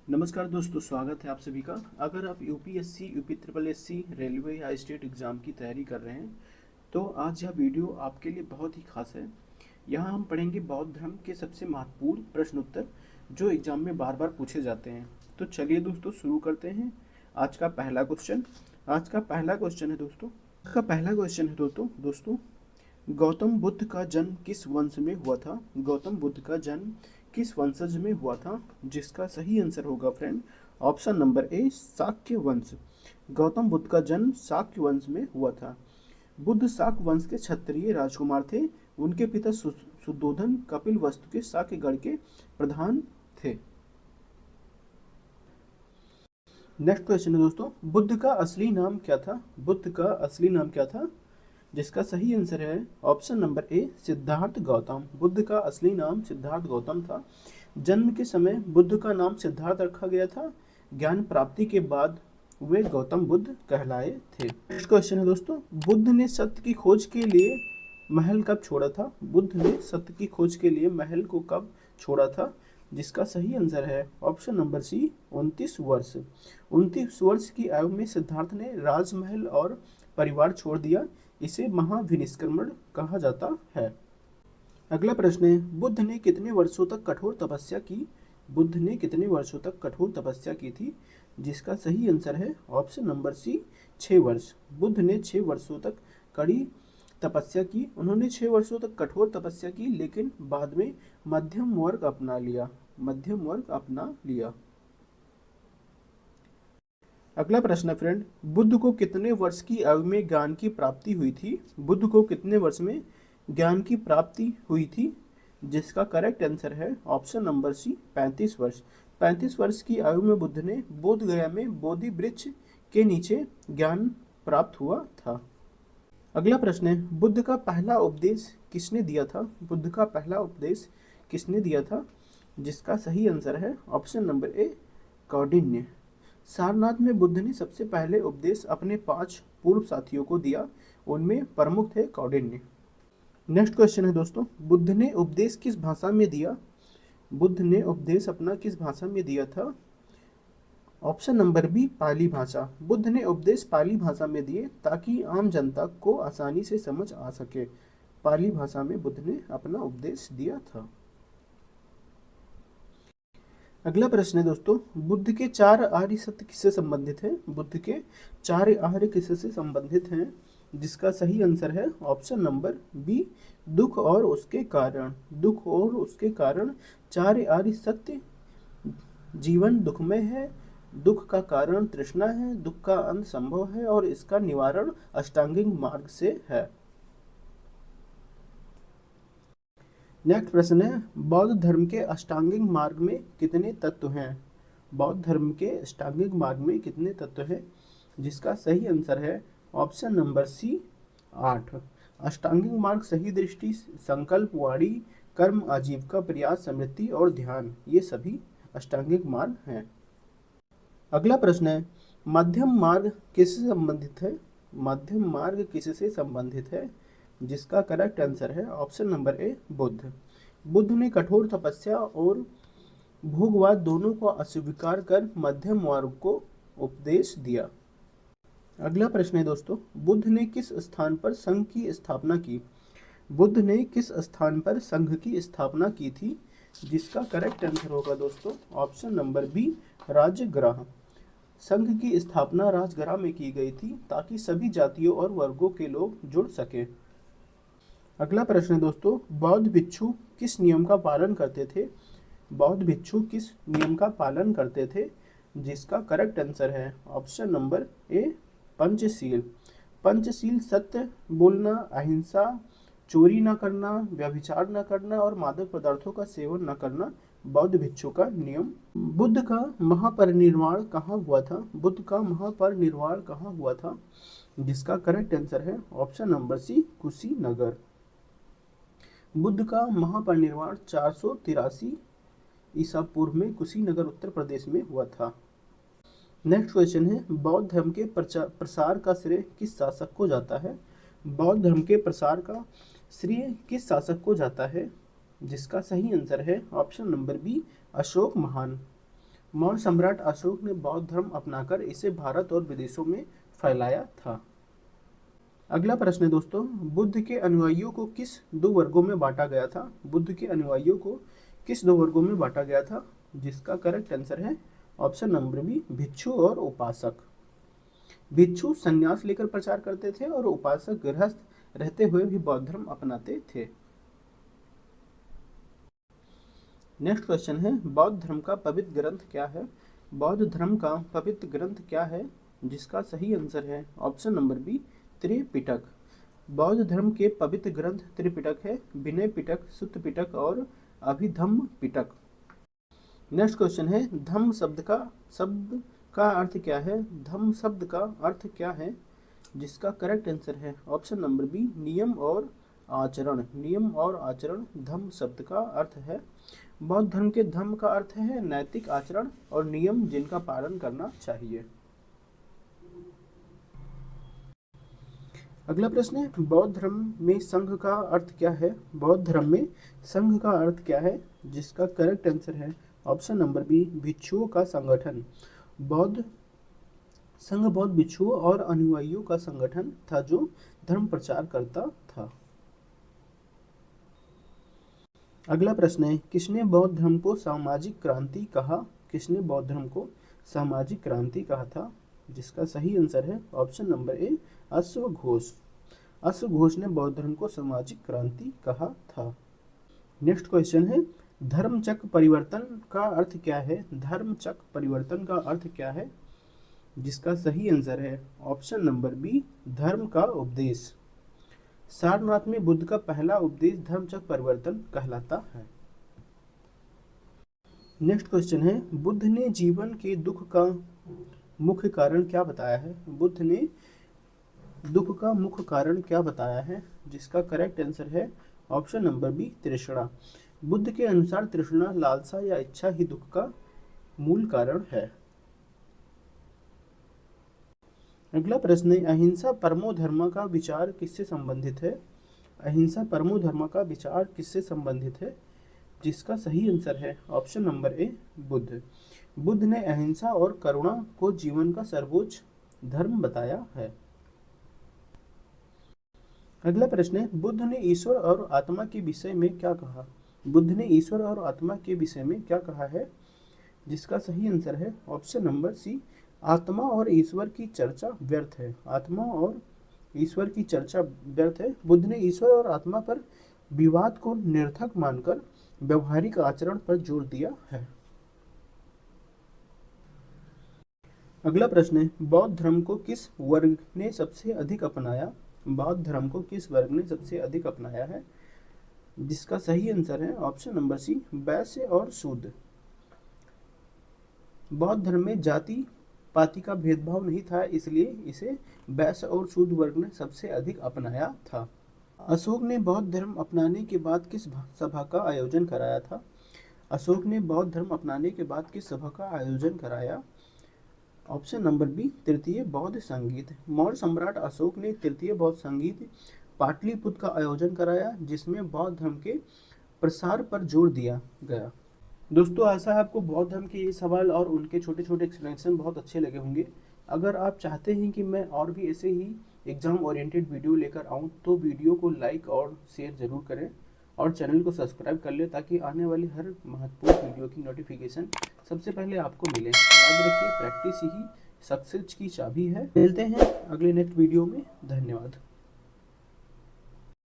नमस्कार दोस्तों, स्वागत है आप सभी का। अगर आप UPSC, UP triple SC, railway या स्टेट एग्ज़ाम की तैयारी कर रहे हैं तो आज यह वीडियो आपके लिए बहुत ही खास है। यहाँ हम पढ़ेंगे बौद्ध धर्म के सबसे महत्वपूर्ण प्रश्न उत्तर जो एग्ज़ाम में बार बार पूछे जाते हैं। तो चलिए दोस्तों शुरू करते हैं। आज का पहला क्वेश्चन आज का पहला क्वेश्चन है दोस्तों आज का पहला क्वेश्चन है दोस्तों गौतम बुद्ध का जन्म किस वंश में हुआ था? गौतम बुद्ध का जन्म किस वंशज में हुआ था? जिसका सही आंसर होगा friend option number A, Shakya वंश। गौतम बुद्ध का जन्म शाक्य वंश में हुआ था। बुद्ध शाक्य वंश के क्षत्रिय राजकुमार थे। उनके पिता शुद्धोधन कपिल वस्तु के शाक्यगढ़ के प्रधान थे। नेक्स्ट क्वेश्चन है दोस्तों, बुद्ध का असली नाम क्या था? बुद्ध का असली नाम क्या था? जिसका सही आंसर है option number A, Siddharth Gautam. Buddha का असली नाम सिद्धार्थ गौतम था। जन्म के समय बुद्ध का नाम सिद्धार्थ रखा गया था। ज्ञान प्राप्ति के बाद वे गौतम बुद्ध कहलाए थे। नेक्स्ट क्वेश्चन है दोस्तों, बुद्ध ने सत्य की खोज के लिए महल कब छोड़ा था? बुद्ध ने सत्य की खोज के लिए महल को कब छोड़ा था? जिसका सही आंसर है ऑप्शन नंबर सी, 29 वर्ष। 29 वर्ष की आयु में सिद्धार्थ ने राजमहल और परिवार छोड़ दिया। इसे महाविनिष्क्रमण कहा जाता है। अगला प्रश्न है, बुद्ध ने कितने वर्षों तक कठोर तपस्या की? बुद्ध ने कितने वर्षों तक कठोर तपस्या की थी? जिसका सही आंसर है ऑप्शन नंबर सी, 6 वर्ष। बुद्ध ने 6 वर्षों तक कड़ी तपस्या की। उन्होंने 6 वर्षों तक कठोर तपस्या की, लेकिन बाद में मध्यम वर्ग अपना लिया। अगला प्रश्न है फ्रेंड, बुद्ध को कितने वर्ष की आयु में ज्ञान की प्राप्ति हुई थी? बुद्ध को कितने वर्ष में ज्ञान की प्राप्ति हुई थी? जिसका करेक्ट आंसर है ऑप्शन नंबर सी, 35 वर्ष। 35 वर्ष की आयु में बुद्ध ने बोध गया में बोधि वृक्ष के नीचे ज्ञान प्राप्त हुआ था। अगला प्रश्न है, बुद्ध का पहला उपदेश किसने दिया था? बुद्ध का पहला उपदेश किसने दिया था? जिसका सही आंसर है option number A, Kaundinya. Sarnath में बुद्ध ने सबसे पहले उपदेश अपने 5 पूर्व साथियों को दिया। उनमें प्रमुख थे कौंडिन्य। नेक्स्ट क्वेश्चन है दोस्तों, बुद्ध ने उपदेश किस भाषा में दिया? बुद्ध ने उपदेश अपना किस भाषा में दिया था? ऑप्शन नंबर बी, पाली भाषा। बुद्ध ने उपदेश पाली भाषा में दिए ताकि आम जनता को आसानी से समझ आ सके। पाली भाषा में बुद्ध ने अपना उपदेश दिया था। अगला प्रश्न है दोस्तों, बुद्ध के 4 आर्य सत्य किससे संबंधित हैं? बुद्ध के 4 आर्य किससे संबंधित हैं? जिसका सही आंसर है ऑप्शन नंबर बी, दुख और उसके कारण। दुख और उसके कारण 4 आर्य सत्य। जीवन दुखमय है, दुख का कारण तृष्णा है, दुख का अंत संभव है और इसका निवारण अष्टांगिक मार्ग से है। नेक्स्ट प्रश्न है, बौद्ध धर्म के अष्टांगिक मार्ग में कितने तत्व हैं? बौद्ध धर्म के अष्टांगिक मार्ग में कितने तत्व हैं? जिसका सही आंसर है ऑप्शन नंबर सी, 8। अष्टांगिक मार्ग सही दृष्टि, संकल्प, वाणी, कर्म, आजीविका, प्रयास, समृद्धि और ध्यान, ये सभी अष्टांगिक मार्ग हैं। अगला प्रश्न है, मध्यम मार्ग किससे संबंधित है? मध्यम मार्ग किससे संबंधित है? जिसका करेक्ट आंसर है option number A, Buddha. Buddha ने कठोर तपस्या और भोगवाद दोनों को अस्वीकार कर मध्यम मार्ग को उपदेश दिया। अगला प्रश्न है दोस्तों, बुद्ध ने किस स्थान पर संघ की स्थापना की? बुद्ध ने किस स्थान पर संघ की स्थापना की थी? जिसका करेक्ट आंसर होगा दोस्तों ऑप्शन नंबर बी, राजगृह। संघ की स्थापना राजगृह में की गई थी ताकि सभी जातियों और वर्गों के लोग जुड़ सके। अगला प्रश्न है दोस्तों, बौद्ध भिक्षु किस नियम का पालन करते थे? बौद्ध भिक्षु किस नियम का पालन करते थे? जिसका करेक्ट आंसर है option number A, Panchsheel. Panchsheel सत्य बोलना, अहिंसा, चोरी न करना, व्यभिचार न करना और मादक पदार्थों का सेवन न करना बौद्ध भिक्षु का नियम। बुद्ध का महापरिनिर्वाण कहाँ हुआ था? बुद्ध का महापरिनिर्वाण कहाँ हुआ था? जिसका करेक्ट आंसर है option number C, Kushinagar. Buddha का महापरिनिर्वाण 483 ईसा पूर्व में कुशीनगर उत्तर प्रदेश में हुआ था। नेक्स्ट क्वेश्चन है, बौद्ध धर्म के प्रसार का श्रेय किस शासक को जाता है? बौद्ध धर्म के प्रसार का श्रेय किस शासक को जाता है? जिसका सही आंसर है ऑप्शन नंबर बी, अशोक महान। मौर्य सम्राट अशोक ने बौद्ध धर्म अपनाकर इसे भारत और विदेशों में फैलाया था। अगला प्रश्न है दोस्तों, बुद्ध के अनुयायियों को किस दो वर्गों में बांटा गया था? बुद्ध के अनुयायियों को किस दो वर्गों में बांटा गया था? जिसका करेक्ट आंसर है ऑप्शन नंबर बी, भिक्षु और उपासक। भिक्षु संन्यास लेकर प्रचार करते थे और उपासक गृहस्थ रहते हुए भी बौद्ध धर्म अपनाते थे। नेक्स्ट क्वेश्चन है, बौद्ध धर्म का पवित्र ग्रंथ क्या है? बौद्ध धर्म का पवित्र ग्रंथ क्या है? जिसका सही आंसर है ऑप्शन नंबर बी, त्रिपिटक। बौद्ध धर्म के पवित्र ग्रंथ त्रिपिटक है, विनय पिटक, सुत्त पिटक और अभिधम्म पिटक। नेक्स्ट क्वेश्चन है, धम्म शब्द का अर्थ क्या है? धम्म शब्द का अर्थ क्या है? जिसका करेक्ट आंसर है ऑप्शन नंबर बी, नियम और आचरण। नियम और आचरण धम्म शब्द का अर्थ है। बौद्ध धर्म के धम्म का अर्थ है नैतिक आचरण और नियम जिनका पालन करना चाहिए। अगला प्रश्न है, बौद्ध धर्म में संघ का अर्थ क्या है? बौद्ध धर्म में संघ का अर्थ क्या है? जिसका करेक्ट आंसर है ऑप्शन नंबर बी, भिक्षुओं का संगठन। बौद्ध संघ बौद्ध भिक्षुओं और अनुयायियों का संगठन था जो धर्म प्रचार करता था। अगला प्रश्न है, किसने बौद्ध धर्म को सामाजिक क्रांति कहा? किसने बौद्ध धर्म को सामाजिक क्रांति कहा था? जिसका सही आंसर है ऑप्शन नंबर ए, अश्वघोष। अश्वघोष ने बौद्ध धर्म को सामाजिक क्रांति कहा था। नेक्स्ट क्वेश्चन है, धर्मचक्र परिवर्तन का अर्थ क्या है? धर्मचक्र परिवर्तन का अर्थ क्या है? जिसका सही आंसर है ऑप्शन नंबर बी, धर्म का उपदेश। सारनाथ में बुद्ध का पहला उपदेश धर्मचक्र परिवर्तन कहलाता है। नेक्स्ट क्वेश्चन है, बुद्ध ने जीवन के दुख का मुख्य कारण क्या बताया है? बुद्ध ने दुख का मुख्य कारण क्या बताया है? जिसका करेक्ट आंसर है ऑप्शन नंबर बी, तृष्णा। बुद्ध के अनुसार तृष्णा, लालसा या इच्छा ही दुख का मूल कारण है। अगला प्रश्न है, अहिंसा परमो धर्म का विचार किससे संबंधित है? अहिंसा परमो धर्म का विचार किससे संबंधित है? जिसका सही आंसर है option number A, Buddha. Buddha ने अहिंसा और करुणा को जीवन का सर्वोच्च धर्म बताया है। अगला प्रश्न है, बुद्ध ने ईश्वर और आत्मा के विषय में क्या कहा? बुद्ध ने ईश्वर और आत्मा के विषय में क्या कहा है? जिसका सही आंसर है ऑप्शन नंबर सी, आत्मा और ईश्वर की चर्चा व्यर्थ है। आत्मा और ईश्वर की चर्चा व्यर्थ है। बुद्ध ने ईश्वर और आत्मा पर विवाद को निरर्थक मानकर व्यवहारिक आचरण पर जोर दिया है। अगला प्रश्न है, बौद्ध धर्म को किस वर्ग ने सबसे अधिक अपनाया? बौद्ध धर्म को किस वर्ग ने सबसे अधिक अपनाया है? जिसका सही आंसर है ऑप्शन नंबर सी, वैश्य और शूद्र। बौद्ध धर्म में जाति पाति का भेदभाव नहीं था, इसलिए इसे वैश्य और शूद्र वर्ग ने सबसे अधिक अपनाया था। अशोक ने बौद्ध धर्म अपनाने के बाद किस सभा का आयोजन कराया था? अशोक ने बौद्ध धर्म अपनाने के बाद किस सभा का आयोजन कराया? ऑप्शन नंबर बी, तृतीय बौद्ध संगीत। मौर्य सम्राट अशोक ने तृतीय बौद्ध संगीत पाटलिपुत्र का आयोजन कराया, जिसमें बौद्ध धर्म के प्रसार पर जोर दिया गया। दोस्तों, आशा है आपको बौद्ध धर्म के ये सवाल और उनके छोटे छोटे एक्सप्लेनेशन बहुत अच्छे लगे होंगे। अगर आप चाहते हैं कि मैं और भी ऐसे ही एग्जाम ओरिएंटेड वीडियो लेकर आऊँ तो वीडियो को लाइक और शेयर ज़रूर करें और चैनल को सब्सक्राइब कर लें, ताकि आने वाली हर महत्वपूर्ण वीडियो की नोटिफिकेशन सबसे पहले आपको मिले। याद रखिए, प्रैक्टिस ही सक्सेस की चाबी है। मिलते हैं अगले नेक्स्ट वीडियो में। धन्यवाद।